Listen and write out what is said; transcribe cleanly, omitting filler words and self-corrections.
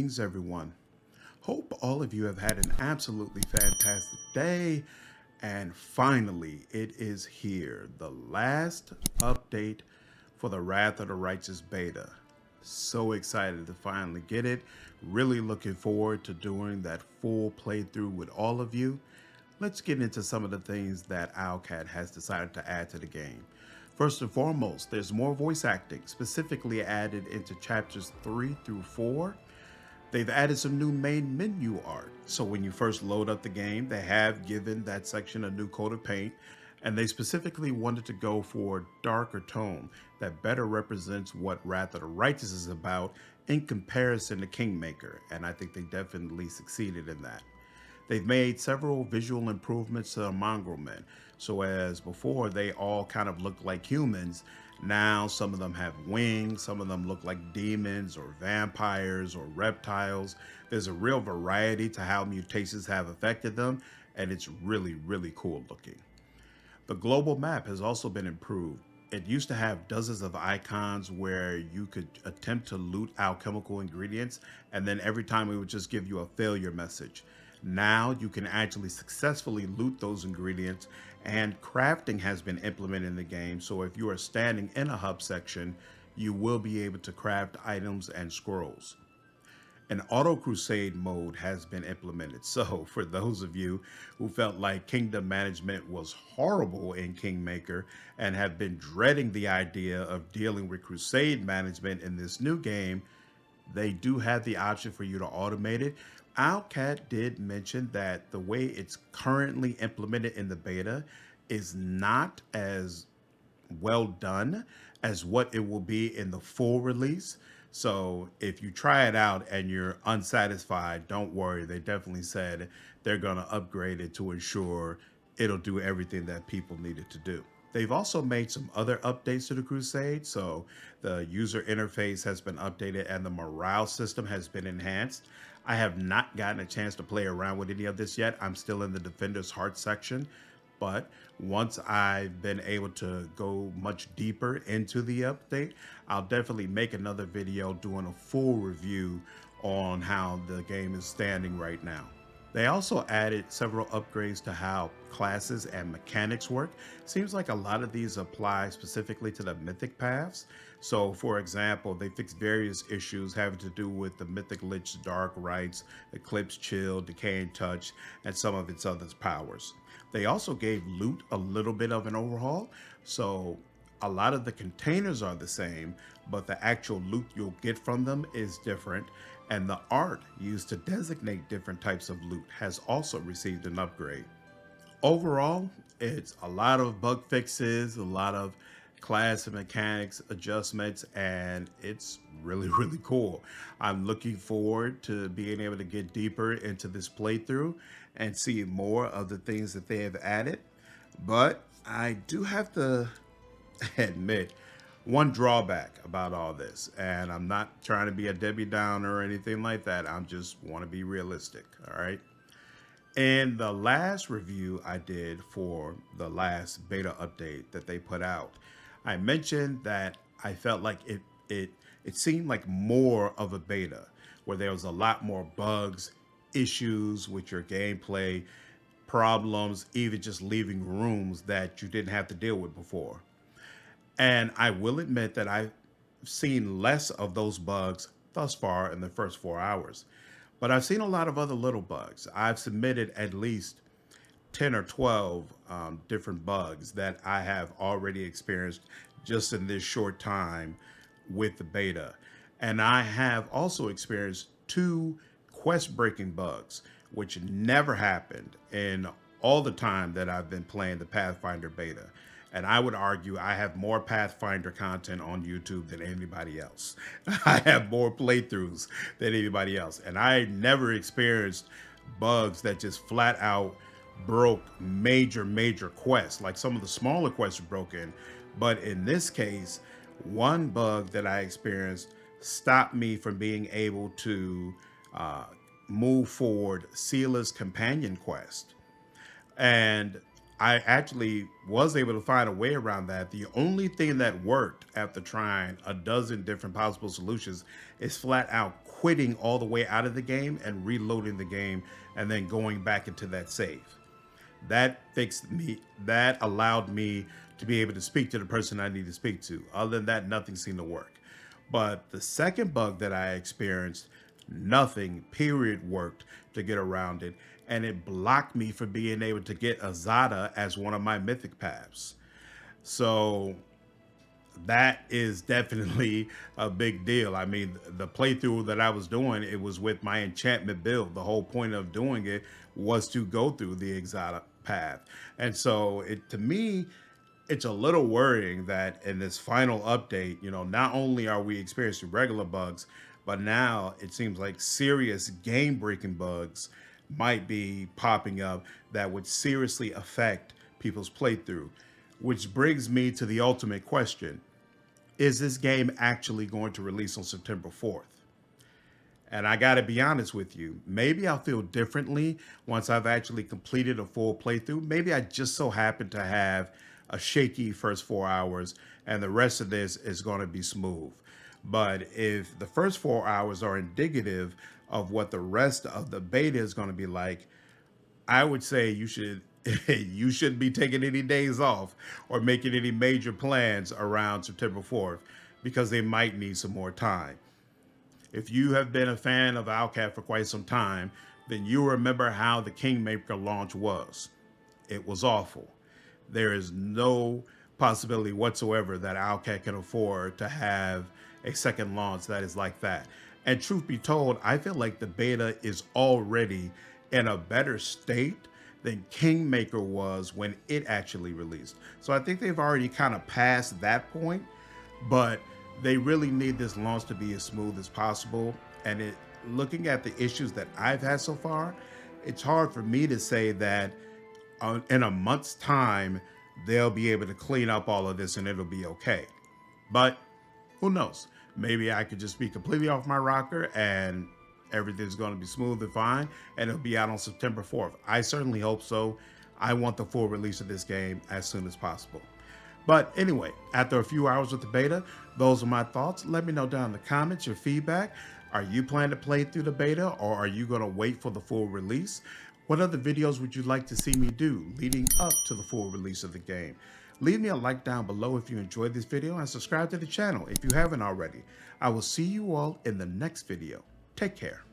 Greetings, everyone. Hope all of you have had an absolutely fantastic day. And finally, it is here, the last update for the Wrath of the Righteous beta. So excited to finally get it. Really looking forward to doing that full playthrough with all of you. Let's get into some of the things that Owlcat has decided to add to the game. First and foremost, there's more voice acting, specifically added into chapters 3 through 4. They've added some new main menu art. So when you first load up the game, they have given that section a new coat of paint, and they specifically wanted to go for a darker tone that better represents what Wrath of the Righteous is about in comparison to Kingmaker, and I think they definitely succeeded in that. They've made several visual improvements to the mongrel men. So as before, they all kind of look like humans. Now some of them have wings, some of them look like demons or vampires or reptiles. There's a real variety to how mutations have affected them, and it's really, really cool looking. The global map has also been improved. It used to have dozens of icons where you could attempt to loot alchemical ingredients, and then every time it would just give you a failure message. Now you can actually successfully loot those ingredients, and crafting has been implemented in the game. So if you are standing in a hub section, you will be able to craft items and scrolls. An auto crusade mode has been implemented. So for those of you who felt like kingdom management was horrible in Kingmaker and have been dreading the idea of dealing with crusade management in this new game, they do have the option for you to automate it. Owlcat did mention that the way it's currently implemented in the beta is not as well done as what it will be in the full release. So if you try it out and you're unsatisfied, don't worry. They definitely said they're going to upgrade it to ensure it'll do everything that people need it to do. They've also made some other updates to the Crusade. So the user interface has been updated and the morale system has been enhanced. I have not gotten a chance to play around with any of this yet. I'm still in the Defender's Heart section. But once I've been able to go much deeper into the update, I'll definitely make another video doing a full review on how the game is standing right now. They also added several upgrades to how classes and mechanics work. Seems like a lot of these apply specifically to the mythic paths. So for example, they fixed various issues having to do with the Mythic Lich's Dark Rites, Eclipse Chill, Decaying Touch, and some of its other powers. They also gave loot a little bit of an overhaul. So a lot of the containers are the same, but the actual loot you'll get from them is different. And the art used to designate different types of loot has also received an upgrade. Overall, it's a lot of bug fixes, a lot of class and mechanics adjustments, and it's really, really cool. I'm looking forward to being able to get deeper into this playthrough and see more of the things that they have added. But I do have to admit one drawback about all this, and I'm not trying to be a Debbie Downer or anything like that. I just want to be realistic, all right? In the last review I did for the last beta update that they put out, I mentioned that I felt like it seemed like more of a beta where there was a lot more bugs, issues with your gameplay, problems, even just leaving rooms that you didn't have to deal with before. And I will admit that I've seen less of those bugs thus far in the first 4 hours. But I've seen a lot of other little bugs. I've submitted at least 10 or 12 different bugs that I have already experienced just in this short time with the beta. And I have also experienced 2 quest-breaking bugs, which never happened in all the time that I've been playing the Pathfinder beta. And I would argue I have more Pathfinder content on YouTube than anybody else. I have more playthroughs than anybody else. And I never experienced bugs that just flat out broke major quests. Like some of the smaller quests were broken. But in this case, one bug that I experienced stopped me from being able to move forward Sela's companion quest. And I actually was able to find a way around that. The only thing that worked after trying a dozen different possible solutions is flat out quitting all the way out of the game and reloading the game and then going back into that save. That fixed me, that allowed me to be able to speak to the person I need to speak to. Other than that, nothing seemed to work. But the second bug that I experienced, nothing, period, worked to get around it. And it blocked me from being able to get Azada as one of my mythic paths. So that is definitely a big deal. I mean, the playthrough that I was doing, it was with my enchantment build. The whole point of doing it was to go through the exotic path. And so to me, it's a little worrying that in this final update, you know, not only are we experiencing regular bugs, but now it seems like serious game breaking bugs might be popping up that would seriously affect people's playthrough, which brings me to the ultimate question. Is this game actually going to release on September 4th? And I got to be honest with you, maybe I'll feel differently once I've actually completed a full playthrough. Maybe I just so happen to have a shaky first 4 hours and the rest of this is going to be smooth. But if the first 4 hours are indicative of what the rest of the beta is going to be like, I would say you shouldn't be taking any days off or making any major plans around September 4th because they might need some more time. If you have been a fan of Owlcat for quite some time, then you remember how the Kingmaker launch was. It was awful. There is no possibility whatsoever that Owlcat can afford to have a second launch that is like that. And truth be told, I feel like the beta is already in a better state than Kingmaker was when it actually released. So I think they've already kind of passed that point, but they really need this launch to be as smooth as possible. And looking at the issues that I've had so far, it's hard for me to say that in a month's time, they'll be able to clean up all of this and it'll be okay. But who knows? Maybe I could just be completely off my rocker and everything's going to be smooth and fine and it'll be out on September 4th. I certainly hope so. I want the full release of this game as soon as possible. But anyway, after a few hours with the beta, those are my thoughts. Let me know down in the comments your feedback. Are you planning to play through the beta or are you going to wait for the full release? What other videos would you like to see me do leading up to the full release of the game? Leave me a like down below if you enjoyed this video and subscribe to the channel if you haven't already. I will see you all in the next video. Take care.